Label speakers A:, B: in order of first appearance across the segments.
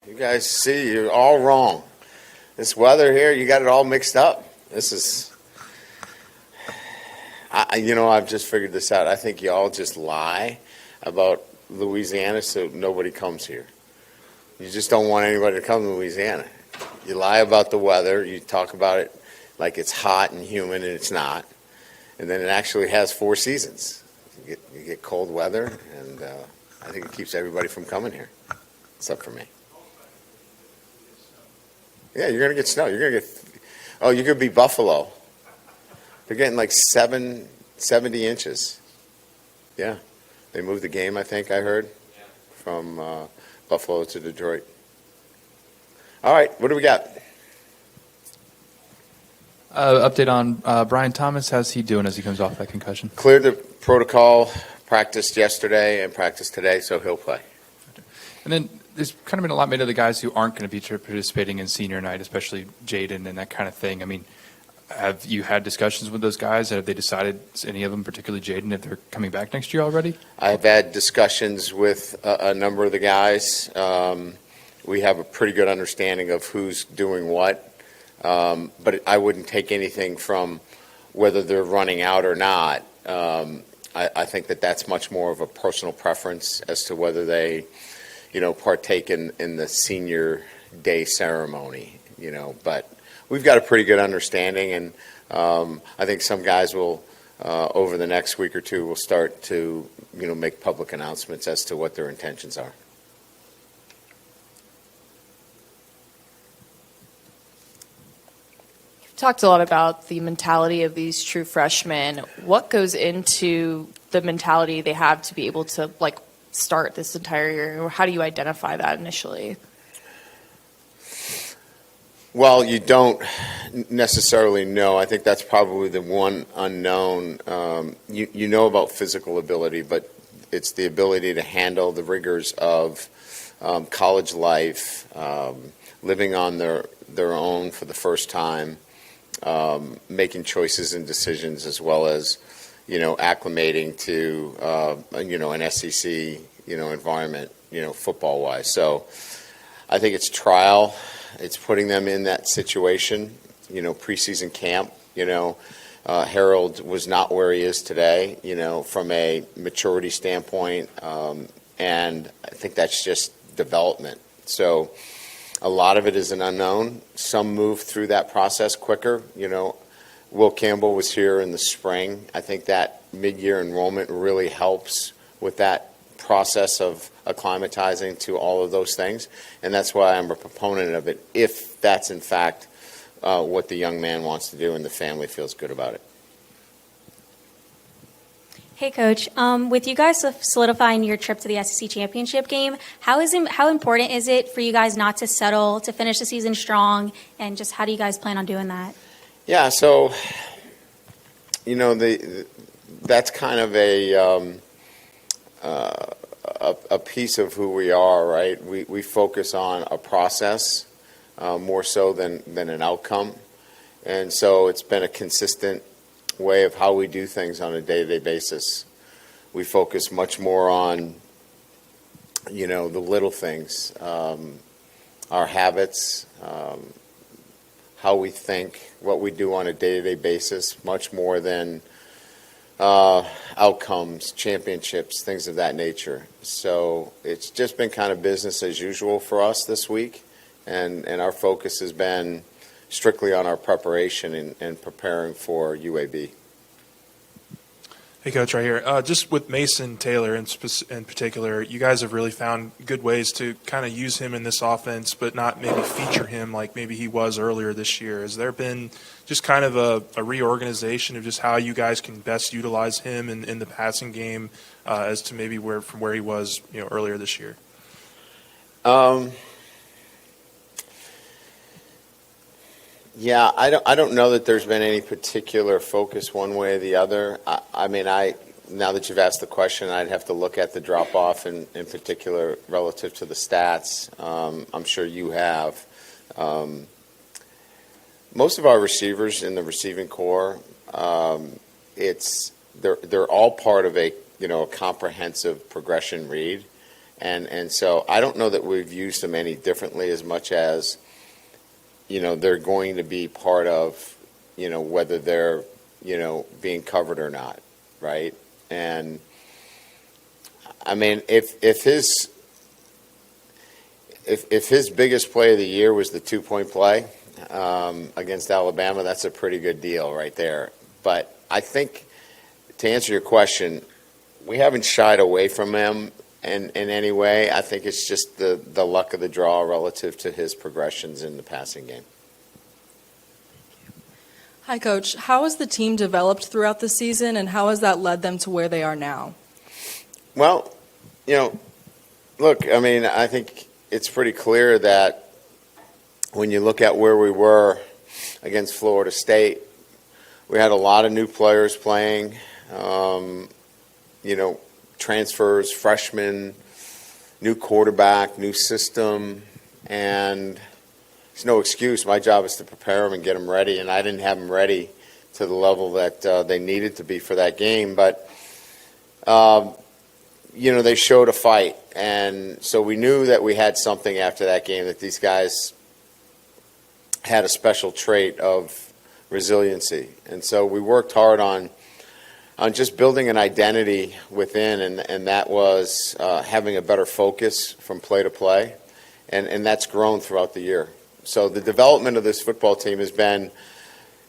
A: You guys see, you're all wrong. This weather here, you got it all mixed up. This is, I've just figured this out. I think you all just lie about Louisiana so nobody comes here. You just don't want anybody to come to Louisiana. You lie about the weather. You talk about it like it's hot and humid, and it's not. And then it actually has 4 seasons. You get cold weather, and I think it keeps everybody from coming here, except for me. Yeah, you're going to get snow. You're going to be Buffalo. They're getting like 70 inches. Yeah. They moved the game, I think I heard, from Buffalo to Detroit. All right, what do we got?
B: Update on Brian Thomas. How's he doing as he comes off that concussion?
A: Cleared the protocol, practiced yesterday and practiced today, so he'll play.
B: And then there's kind of been a lot made of the guys who aren't going to be participating in senior night, especially Jaden and that kind of thing. I mean, have you had discussions with those guys? Have they decided, any of them, particularly Jaden, if they're coming back next year already?
A: I've had discussions with a number of the guys. We have a pretty good understanding of who's doing what, but I wouldn't take anything from whether they're running out or not. I think that's much more of a personal preference as to whether they, partake in the senior day ceremony, but we've got a pretty good understanding, and I think some guys will, over the next week or two, will start to, make public announcements as to what their intentions are.
C: Talked a lot about the mentality of these true freshmen. What goes into the mentality they have to be able to start this entire year, or how do you identify that initially?
A: Well, you don't necessarily know. I think that's probably the one unknown. You know about physical ability, but it's the ability to handle the rigors of college life, living on their own for the first time, making choices and decisions, as well as acclimating to an SEC environment, football wise. So I think it's trial. It's putting them in that situation. Preseason camp. Harold was not where he is today. From a maturity standpoint, and I think that's just development. So a lot of it is an unknown. Some move through that process quicker. Will Campbell was here in the spring. I think that mid-year enrollment really helps with that process of acclimatizing to all of those things, and that's why I'm a proponent of it, if that's in fact what the young man wants to do and the family feels good about it.
D: Hey, Coach. With you guys solidifying your trip to the SEC championship game, how important is it for you guys not to settle, to finish the season strong, and just how do you guys plan on doing that?
A: Yeah, so that's kind of a piece of who we are, right? We focus on a process more so than an outcome, and so it's been a consistent way of how we do things on a day-to-day basis. We focus much more on the little things, our habits, how we think, what we do on a day-to-day basis, much more than outcomes, championships, things of that nature. So it's just been kind of business as usual for us this week, and our focus has been strictly on our preparation and preparing for UAB.
E: Hey, Coach, right here. Just with Mason Taylor in particular, you guys have really found good ways to kind of use him in this offense, but not maybe feature him like maybe he was earlier this year. Has there been just kind of a reorganization of just how you guys can best utilize him in the passing game as to maybe from where he was earlier this year?
A: Yeah, I don't know that there's been any particular focus one way or the other. I mean, now that you've asked the question, I'd have to look at the drop-off in particular relative to the stats. I'm sure you have. Most of our receivers in the receiving core, they're all part of a comprehensive progression read, And so I don't know that we've used them any differently as much as, they're going to be part of, whether they're, being covered or not, right? And I mean, if his biggest play of the year was the 2-point play against Alabama, that's a pretty good deal right there. But I think, to answer your question, we haven't shied away from him in any way. I think it's just the luck of the draw relative to his progressions in the passing game.
F: Hi, Coach. How has the team developed throughout the season, and how has that led them to where they are now?
A: Well, look, I mean, I think it's pretty clear that when you look at where we were against Florida State, we had a lot of new players playing, transfers, freshmen, new quarterback, new system, and it's no excuse. My job is to prepare them and get them ready, and I didn't have them ready to the level that they needed to be for that game. But, they showed a fight, and so we knew that we had something after that game, that these guys had a special trait of resiliency. And so we worked hard on just building an identity within, and that was having a better focus from play to play, and that's grown throughout the year. So the development of this football team has been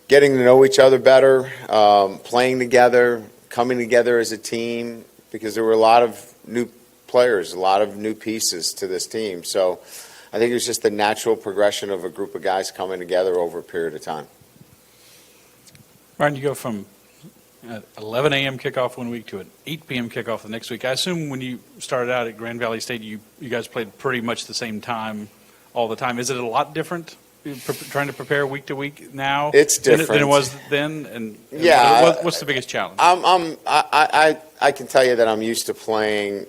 A: getting to know each other better, playing together, coming together as a team, because there were a lot of new players, a lot of new pieces to this team. So I think it was just the natural progression of a group of guys coming together over a period of time.
G: Ryan, you go from 11 a.m. kickoff one week to an 8 p.m. kickoff the next week. I assume when you started out at Grand Valley State, you guys played pretty much the same time all the time. Is it a lot different trying to prepare week to week now?
A: It's different
G: than it was then. And
A: yeah,
G: what's the biggest challenge?
A: I can tell you that I'm used to playing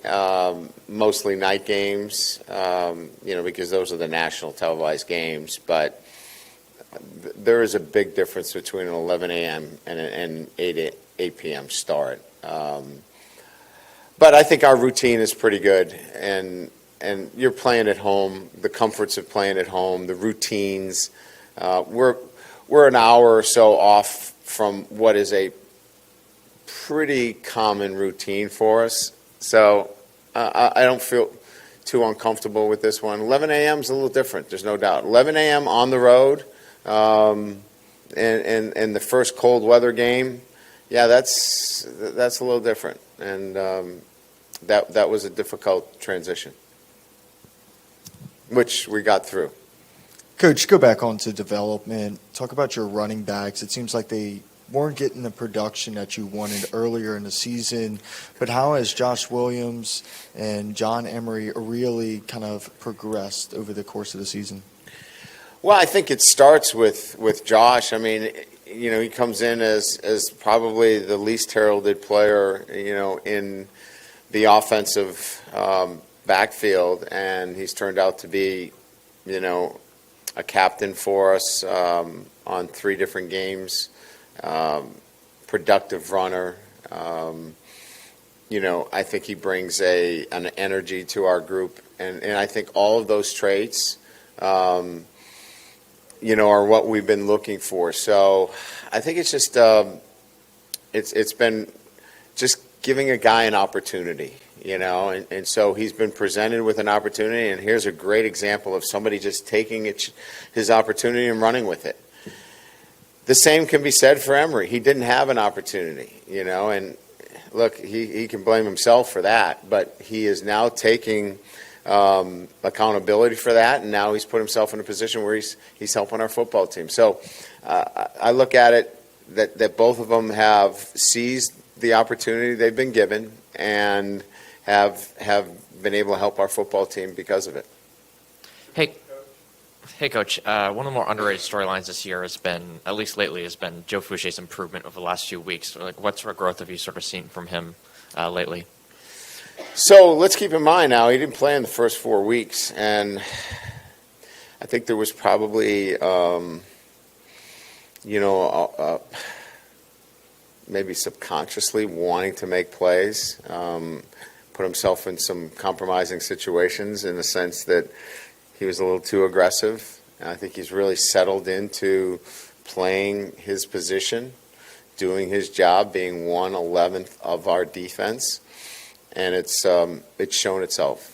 A: mostly night games, because those are the national televised games. But there is a big difference between an 11 a.m. and an 8 p.m. start. But I think our routine is pretty good, and you're playing at home, the comforts of playing at home, the routines. We're an hour or so off from what is a pretty common routine for us. So I don't feel too uncomfortable with this one. 11 a.m. is a little different, there's no doubt. 11 a.m. on the road, and the first cold weather game, yeah, that's a little different. And that was a difficult transition, which we got through.
H: Coach, go back onto development. Talk about your running backs. It seems like they weren't getting the production that you wanted earlier in the season, but how has Josh Williams and John Emery really kind of progressed over the course of the season?
A: Well, I think it starts with Josh. I mean, he comes in as probably the least heralded player, in the offensive backfield, and he's turned out to be, a captain for us on 3 different games, productive runner. I think he brings an energy to our group, and I think all of those traits, are what we've been looking for. So I think it's just it's been just giving a guy an opportunity. And so he's been presented with an opportunity, and here's a great example of somebody just taking his opportunity and running with it. The same can be said for Emery. He didn't have an opportunity, and look, he can blame himself for that, but he is now taking accountability for that, and now he's put himself in a position where he's helping our football team. So I look at it that both of them have seized the opportunity they've been given and have been able to help our football team because of it.
I: Hey, Coach. One of the more underrated storylines this year has been, at least lately, has been Joe Foucher's improvement over the last few weeks. What sort of growth have you sort of seen from him lately?
A: So let's keep in mind now, he didn't play in the first 4 weeks, and I think there was probably, maybe subconsciously wanting to make plays. put himself in some compromising situations in the sense that he was a little too aggressive. And I think he's really settled into playing his position, doing his job, being 1/11th of our defense, and it's shown itself.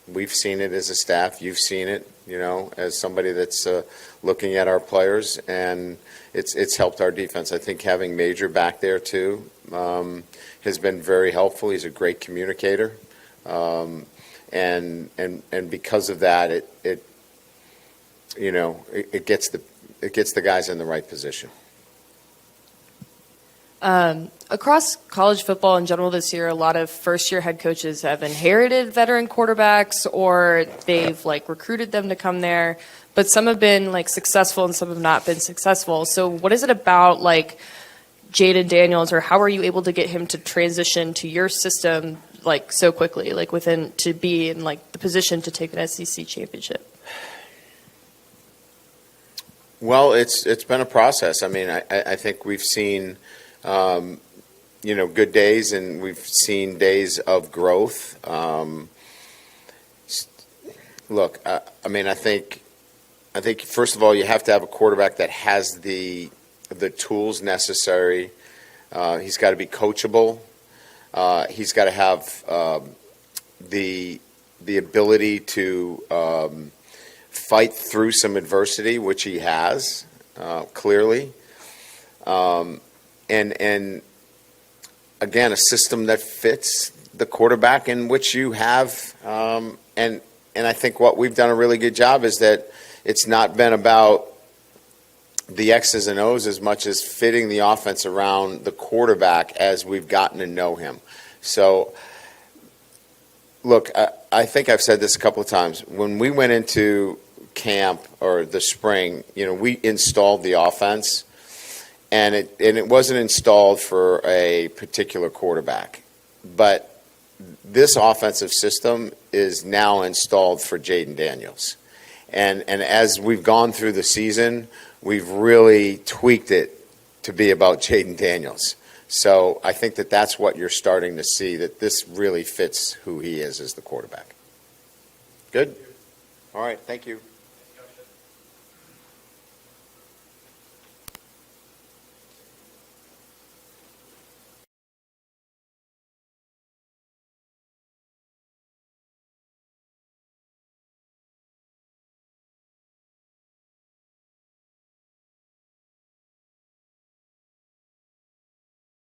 A: We've seen it as a staff. You've seen it, as somebody that's looking at our players, and it's helped our defense. I think having Major back there too has been very helpful. He's a great communicator, and because of that, it gets the guys in the right position.
C: Across college football in general this year, a lot of first-year head coaches have inherited veteran quarterbacks, or they've recruited them to come there. But some have been successful, and some have not been successful. So, what is it about Jaden Daniels, or how are you able to get him to transition to your system so quickly, to be in the position to take an SEC championship?
A: Well, it's been a process. I mean, I think we've seen good days, and we've seen days of growth. Look, I think first of all, you have to have a quarterback that has the tools necessary. He's got to be coachable. He's got to have the ability to fight through some adversity, which he has clearly. And again, a system that fits the quarterback in which you have. And I think what we've done a really good job is that it's not been about the X's and O's as much as fitting the offense around the quarterback as we've gotten to know him. So, look, I think I've said this a couple of times. When we went into camp or the spring, we installed the offense. And it wasn't installed for a particular quarterback. But this offensive system is now installed for Jaden Daniels. And as we've gone through the season, we've really tweaked it to be about Jaden Daniels. So I think that's what you're starting to see, that this really fits who he is as the quarterback. Good? All right, thank you.